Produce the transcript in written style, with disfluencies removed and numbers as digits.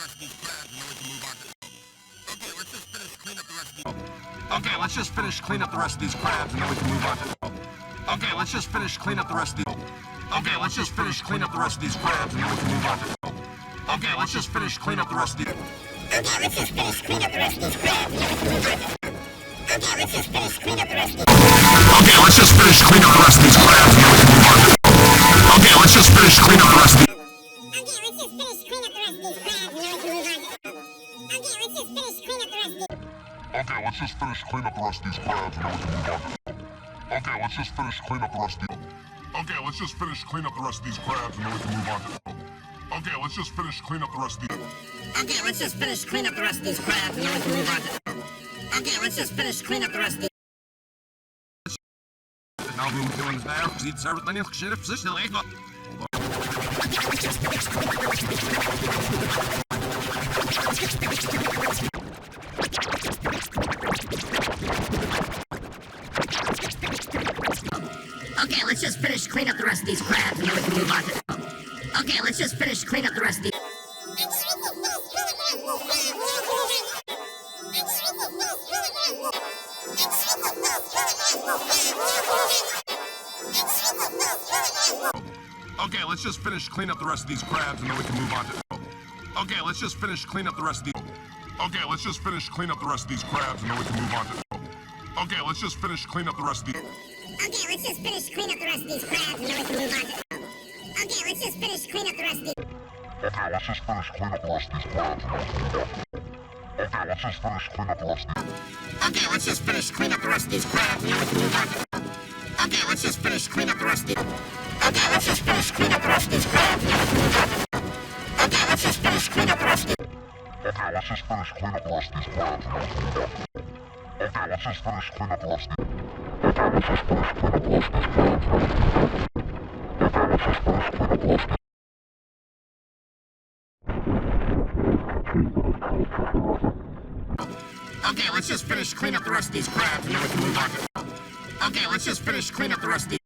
rest of these crabs and then we can move on to... Okay, let's just finish clean up the rest of these... Okay, let's just finish clean up the rest of these crabs and then we can move on to... Okay, let's just finish clean up the rest of these... Okay, let's just finish clean up the rest of these crabs and then we can move on to... Okay, let's just finish clean up the rest of these... Okay, let's just finish clean up the rest of these crabs and then we can move on to... Okay, let's just finish clean up the rest of these... Okay, let's just finish clean up the rest of these crabs and then we can move on to... Okay, let's just finish clean up the rest of these... Okay, let's just finish clean up the rest of these crabs and then we can move on to... Okay, let's just finish clean up the rest of these... Okay, let's just finish clean up the rest of these crabs and then we can move on to... Okay, let's just finish clean up the rest of these... Okay, let's just finish clean up the rest of these crabs and then we can move on to... Okay, let's just finish clean up the rest of these... Okay, let's just finish clean up the rest of these crabs and then we can move on to... Okay, let's just finish clean up the rest of these... Nou doen we ons daar, ziet ze het niet geschreven, ze snel even. Okay, let's just finish clean up the rest of these crabs and then we can move on to... Okay, let's just finish clean up the rest of these... Okay, let's just finish clean up the rest of these crabs and then we can move on to... Okay, let's just finish clean up the rest of these... Okay, let's just finish clean up the rest of these crabs and then we can move on to... Okay, let's just finish clean up the rest of these... Okay, let's just finish clean up the rest of these crabs and then we can move on to... Okay, let's just finish clean up the rest of these... Okay, let's just finish clean up the rest of these crabs and then we can move on to... Okay, let's just finish clean up the rest of these... Okay, let's just finish clean up the rest of these crabs and then we can move on to... Okay, let's just finish clean up the rest of these... Okay, let's just finish clean up the rest of these crabs and then we can move on to... Okay, let's just finish clean up the rest of these... Okay, let's just finish clean up the rest of these crabs and then we can move on to... Okay, let's just finish clean up the rest of these... Okay, let's just finish clean up the rest of these crabs and then we can move on to... Okay, let's just finish clean up the rest of these... Okay, let's just finish clean up the rest of these... Okay, let's just finish clean up the rest of these crabs and then we can move on to... Okay, let's just finish clean up the rest of these...